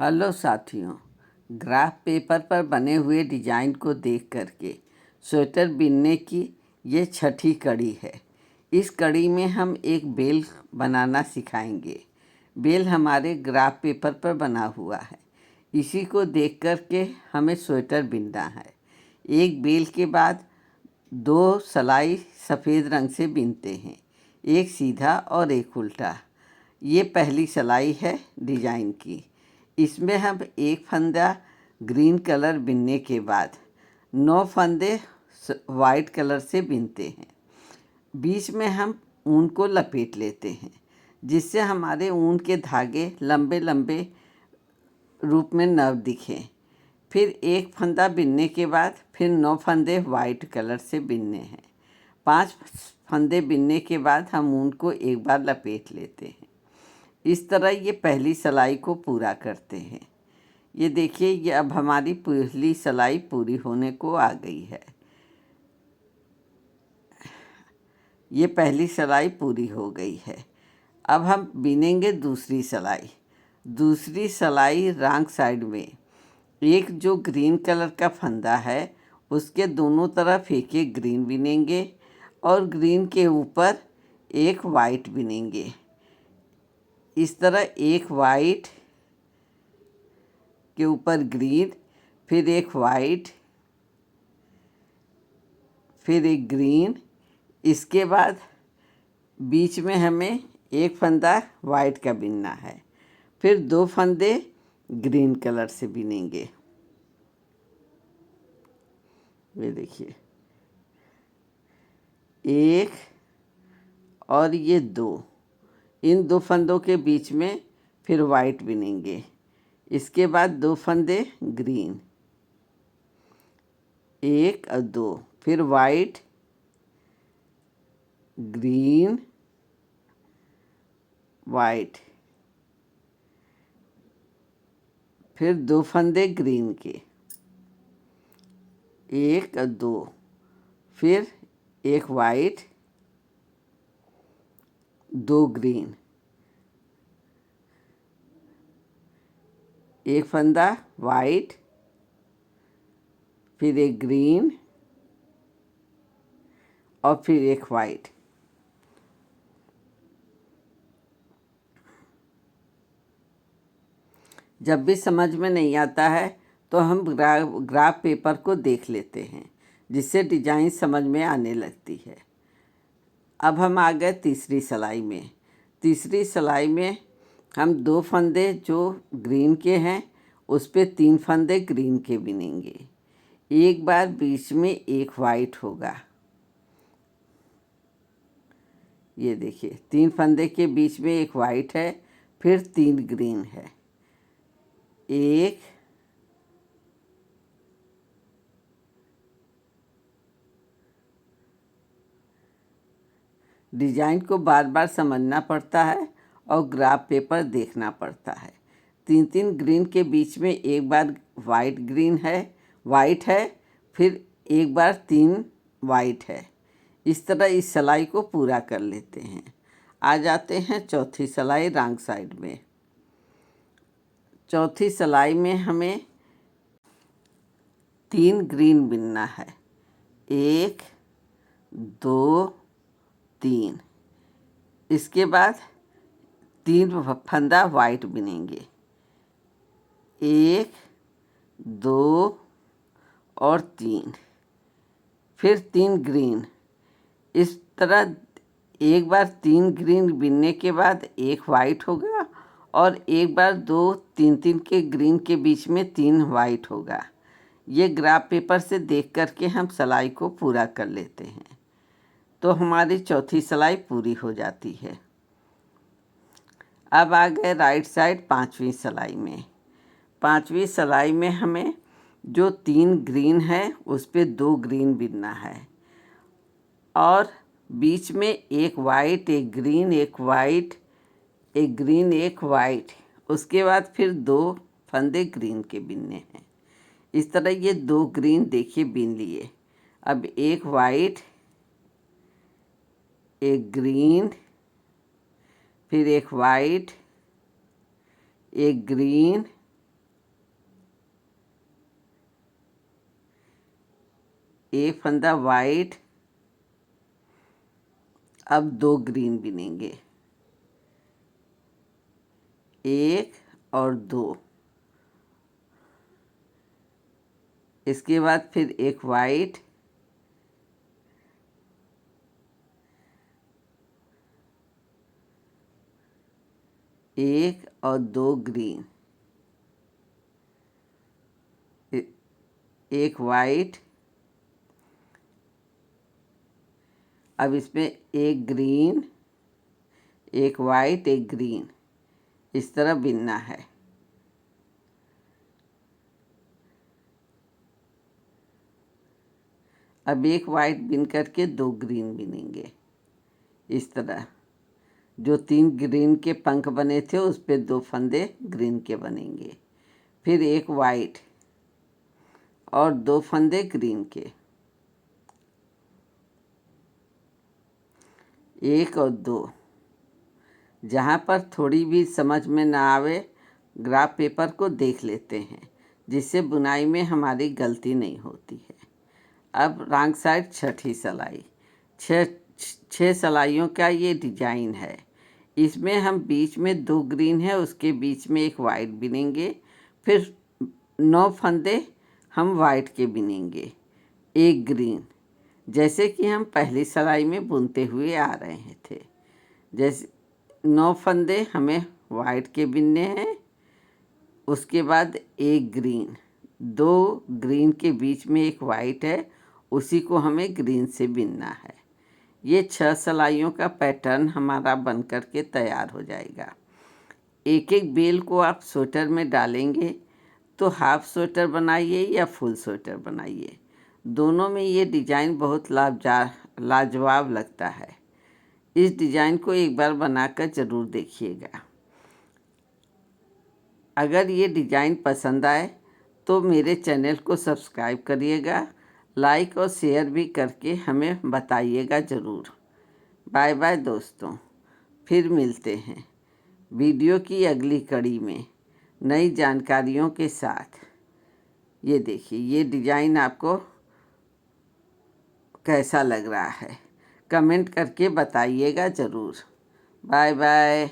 Hello साथियों, graph paper पर बने हुए डिज़ाइन को देख करके स्वेटर बिनने की ये छठी कड़ी है। इस कड़ी में हम एक बेल बनाना सिखाएंगे। बेल हमारे ग्राफ पेपर पर बना हुआ है। इसी को देख करके हमें स्वेटर बिनना है। एक बेल के बाद दो सलाई सफ़ेद रंग से बिनते हैं, एक सीधा और एक उल्टा। ये पहली सलाई है डिज़ाइन की। इसमें हम एक फंदा ग्रीन कलर बिनने के बाद 9 फंदे वाइट कलर से बिनते हैं। बीच में हम ऊन को लपेट लेते हैं, जिससे हमारे ऊन के धागे लंबे लंबे रूप में न दिखें। फिर एक फंदा बिनने के बाद फिर 9 फंदे वाइट कलर से बिनने हैं। 5 फंदे बिनने के बाद हम ऊन को एक बार लपेट लेते हैं। इस तरह ये पहली सिलाई को पूरा करते हैं। ये देखिए, ये अब हमारी पहली सिलाई पूरी होने को आ गई है। ये पहली सिलाई पूरी हो गई है। अब हम बिनेंगे दूसरी सिलाई। दूसरी सिलाई रॉन्ग साइड में एक जो ग्रीन कलर का फंदा है उसके दोनों तरफ एक एक ग्रीन बिनेंगे और ग्रीन के ऊपर एक वाइट बिनेंगे। इस तरह एक वाइट के ऊपर ग्रीन, फिर एक वाइट, फिर एक ग्रीन। इसके बाद बीच में हमें एक फंदा वाइट का बिनना है। फिर 2 फंदे ग्रीन कलर से बिनेंगे। ये देखिए, एक और ये 2। इन 2 फंदों के बीच में फिर वाइट बिनेंगे। इसके बाद 2 फंदे ग्रीन, 1 और 2, फिर वाइट, ग्रीन, वाइट, फिर 2 फंदे ग्रीन के, 1 और 2, फिर एक वाइट, 2 ग्रीन, एक फंदा वाइट, फिर एक ग्रीन और फिर एक वाइट। जब भी समझ में नहीं आता है तो हम ग्राफ पेपर को देख लेते हैं, जिससे डिजाइन समझ में आने लगती है। अब हम आ गए तीसरी सिलाई में। तीसरी सिलाई में हम 2 फंदे जो ग्रीन के हैं उस पे 3 फंदे ग्रीन के बिनेंगे। एक बार बीच में एक वाइट होगा। ये देखिए, 3 फंदे के बीच में एक वाइट है, फिर 3 ग्रीन है। एक, डिजाइन को बार बार समझना पड़ता है और ग्राफ पेपर देखना पड़ता है। 3 ग्रीन के बीच में एक बार वाइट है, फिर एक बार 3 वाइट है। इस तरह इस सिलाई को पूरा कर लेते हैं। आ जाते हैं चौथी सिलाई रॉन्ग साइड में। चौथी सिलाई में हमें 3 ग्रीन बिनना है, 1, 2, 3। इसके बाद 3 फंदा वाइट बिनेंगे, 1, 2 और 3, फिर 3 ग्रीन। इस तरह एक बार 3 ग्रीन बिनने के बाद एक वाइट होगा और एक बार 2 3 के ग्रीन के बीच में 3 वाइट होगा। ये ग्राफ पेपर से देख करके हम सिलाई को पूरा कर लेते हैं, तो हमारी चौथी सिलाई पूरी हो जाती है। अब आ गए राइट साइड 5वीं सिलाई में। 5वीं सिलाई में हमें जो 3 ग्रीन है उस पे 2 ग्रीन बिनना है और बीच में एक वाइट, एक ग्रीन, एक वाइट, एक ग्रीन, एक वाइट। उसके बाद फिर 2 फंदे ग्रीन के बिनने हैं। इस तरह ये 2 ग्रीन देखिए बिन लिए। अब एक वाइट, एक ग्रीन, फिर एक वाइट, एक ग्रीन, एक फंदा वाइट, अब 2 ग्रीन बिनेंगे, 1 और 2। इसके बाद फिर एक वाइट, एक और 2 ग्रीन, एक वाइट, अब इसमें एक ग्रीन, एक वाइट, एक ग्रीन, इस तरह बिनना है। अब एक वाइट बिन करके 2 ग्रीन बिनेंगे, इस तरह। जो 3 ग्रीन के पंख बने थे उस पे 2 फंदे ग्रीन के बनेंगे, फिर एक वाइट और 2 फंदे ग्रीन के, 1 और 2। जहाँ पर थोड़ी भी समझ में ना आवे, ग्राफ पेपर को देख लेते हैं, जिससे बुनाई में हमारी गलती नहीं होती है। अब रॉन्ग साइड छठी सिलाई, छः सिलाइयों का ये डिजाइन है। इसमें हम बीच में 2 ग्रीन है, उसके बीच में एक वाइट बिनेंगे, फिर 9 फंदे हम वाइट के बिनेंगे, एक ग्रीन, जैसे कि हम पहली सिलाई में बुनते हुए आ रहे थे। जैसे 9 फंदे हमें वाइट के बिनने हैं, उसके बाद एक ग्रीन, 2 ग्रीन के बीच में एक वाइट है, उसी को हमें ग्रीन से बिनना है। ये 6 सिलाइयों का पैटर्न हमारा बन कर के तैयार हो जाएगा। एक एक बेल को आप स्वेटर में डालेंगे तो हाफ स्वेटर बनाइए या फुल स्वेटर बनाइए, दोनों में ये डिज़ाइन बहुत लाजवाब लगता है। इस डिज़ाइन को एक बार बनाकर ज़रूर देखिएगा। अगर ये डिज़ाइन पसंद आए तो मेरे चैनल को सब्सक्राइब करिएगा, लाइक और शेयर भी करके हमें बताइएगा ज़रूर। बाय बाय दोस्तों, फिर मिलते हैं वीडियो की अगली कड़ी में नई जानकारियों के साथ। ये देखिए, ये डिज़ाइन आपको कैसा लग रहा है, कमेंट करके बताइएगा ज़रूर। Bye bye.